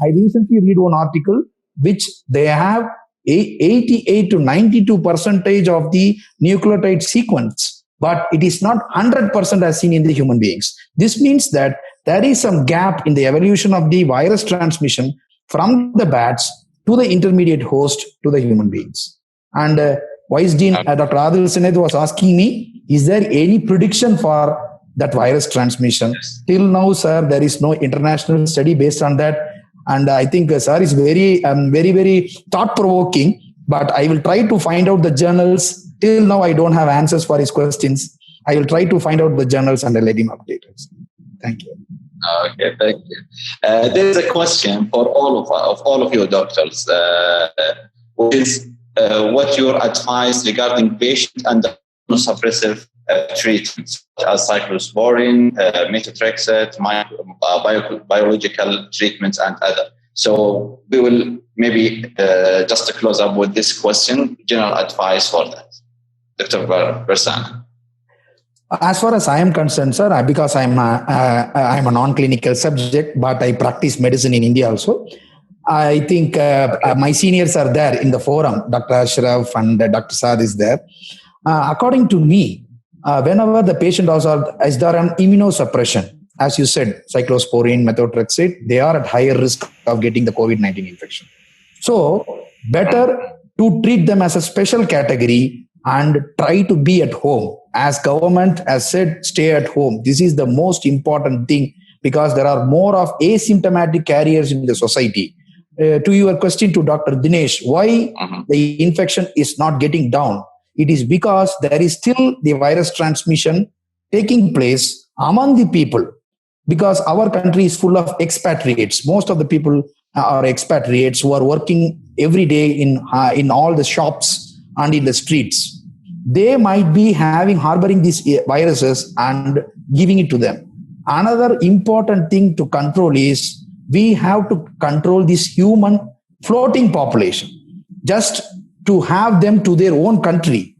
I recently read one article which they have 88 to 92% of the nucleotide sequence, but it is not 100% as seen in the human beings. This means that there is some gap in the evolution of the virus transmission from the bats to the intermediate host to the human beings. And Vice Dean Dr. Adil Syed was asking me, is there any prediction for that virus transmission? Till now, sir, there is no international study based on that. And I think, sir, is very, very thought-provoking. But I will try to find out the journals. Till now, I don't have answers for his questions. I will try to find out the journals and I'll let him update us. Thank you. Okay, thank you. There is a question for all of you doctors, which is what your advice regarding patient and immunosuppressive treatments as cyclosporin, methotrexate, biological treatments, and other. So we will maybe just to close up with this question, general advice for that. Dr. Barsana. As far as I am concerned, sir, because I'm a non-clinical subject, but I practice medicine in India also. I think my seniors are there in the forum. Dr. Ashraf and Dr. Saad is there. According to me, whenever the patient is there an immunosuppression, as you said, cyclosporin, methotrexate, they are at higher risk of getting the COVID-19 infection. So better to treat them as a special category and try to be at home. As government has said, stay at home. This is the most important thing because there are more of asymptomatic carriers in the society. To your question to Dr. Dinesh, why the infection is not getting down? It is because there is still the virus transmission taking place among the people because our country is full of expatriates. Most of the people are expatriates who are working every day in all the shops and in the streets. They might be harboring these viruses and giving it to them. Another important thing to control is we have to control this human floating population. Just to have them to their own country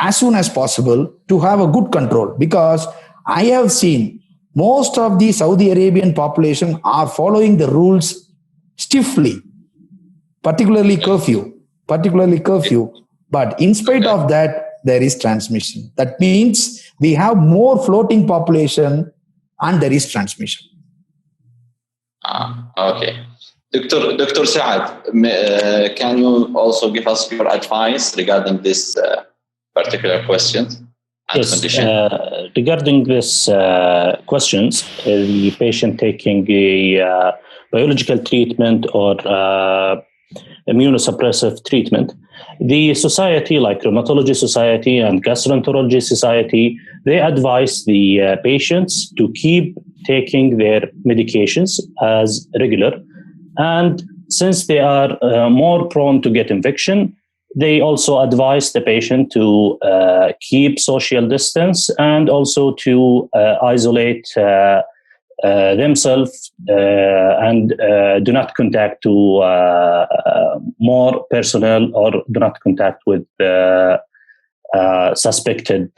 as soon as possible to have a good control. Because I have seen most of the Saudi Arabian population are following the rules stiffly, particularly curfew. But in spite of that, there is transmission. That means we have more floating population and there is transmission. Okay. Dr. Saad, can you also give us your advice regarding this particular question and condition? Regarding this questions, the patient taking a biological treatment or immunosuppressive treatment, the society like Rheumatology Society and Gastroenterology Society, they advise the patients to keep taking their medications as regular. And since they are more prone to get infection, they also advise the patient to keep social distance and also to isolate themselves and do not contact to more personnel or do not contact with suspected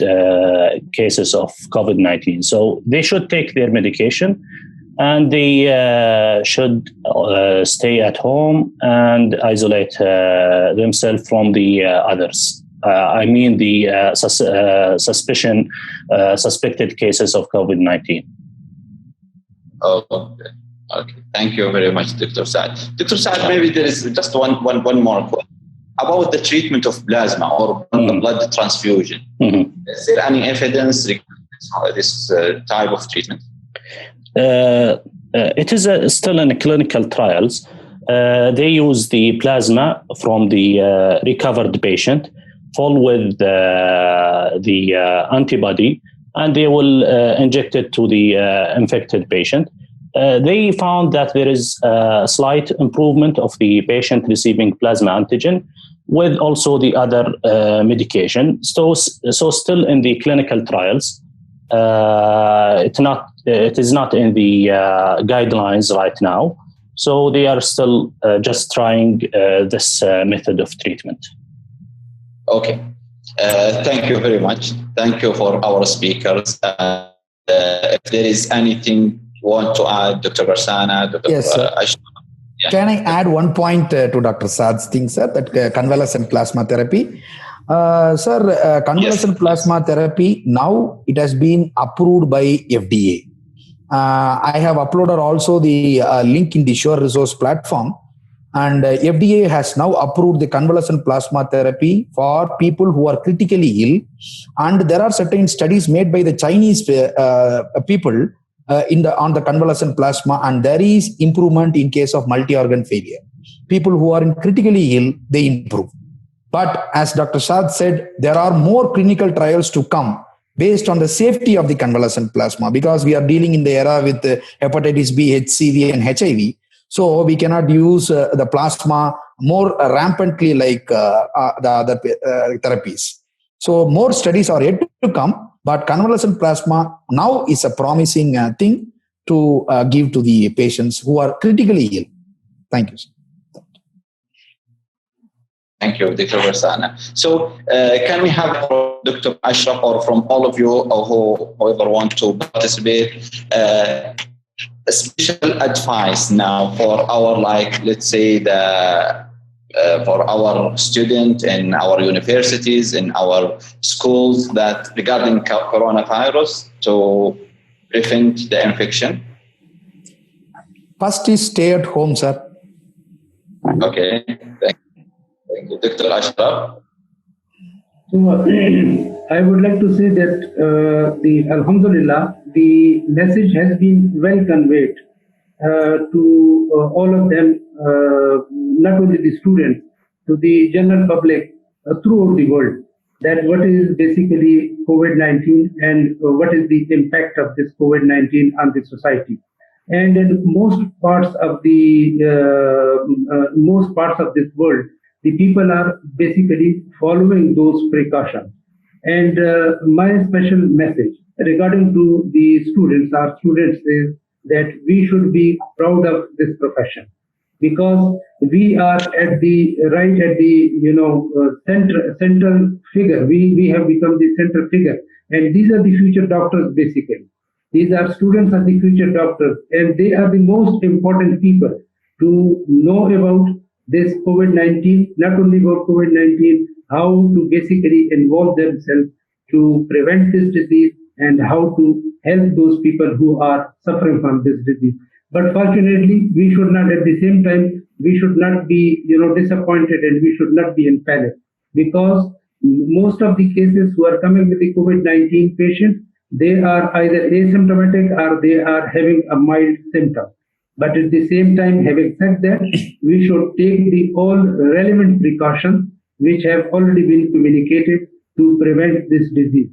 cases of COVID-19. So they should take their medication and they should stay at home and isolate themselves from the others. I mean the suspected cases of COVID-19. Okay. Thank you very much, Dr. Saad. Dr. Saad, maybe there is just one more question about the treatment of plasma or blood transfusion. Is there any evidence regarding this type of treatment? It is still in clinical trials. They use the plasma from the recovered patient, full with the antibody, and they will inject it to the infected patient. They found that there is a slight improvement of the patient receiving plasma antigen with also the other medication. So still in the clinical trials. It is not in the guidelines right now. So they are still just trying this method of treatment. Okay. Thank you very much. Thank you for our speakers. If there is anything you want to add, Dr. Barsana, Dr. Yes, sir. Can I add one point to Dr. Saad's thing, sir, that convalescent plasma therapy? Sir, convalescent plasma therapy, now it has been approved by FDA. I have uploaded also the link in the Sure Resource platform, and FDA has now approved the convalescent plasma therapy for people who are critically ill. And there are certain studies made by the Chinese people on the convalescent plasma, and there is improvement in case of multi-organ failure. People who are critically ill, they improve. But as Dr. Saad said, there are more clinical trials to come based on the safety of the convalescent plasma, because we are dealing in the era with hepatitis B, HCV, and HIV. So we cannot use the plasma more rampantly like the other therapies. So more studies are yet to come, but convalescent plasma now is a promising thing to give to the patients who are critically ill. Thank you, sir. Thank you, Dr. Barsana. So can we have Dr. Ashraf, or from all of you, or whoever want to participate, a special advice now for our, like, let's say for our students in our universities, in our schools, that regarding coronavirus to prevent the infection? First is stay at home, sir. Okay, thank you. Dr. Ashraf? So, I would like to say that Alhamdulillah, the message has been well conveyed to all of them, not only the students, to the general public throughout the world, that what is basically COVID-19 and what is the impact of this COVID-19 on the society. And in most parts of this world, the people are basically following those precautions. And my special message regarding to the students, our students, is that we should be proud of this profession, because we are at the central figure. We have become the central figure, and these are the future doctors basically. These are students of the future doctors, and they are the most important people to know about this COVID-19, not only about COVID-19, how to basically involve themselves to prevent this disease and how to help those people who are suffering from this disease. But fortunately, we should not, at the same time, we should not be, disappointed, and we should not be in panic, because most of the cases who are coming with the COVID-19 patients, they are either asymptomatic or they are having a mild symptom. But at the same time, having said that, we should take the all relevant precautions which have already been communicated to prevent this disease.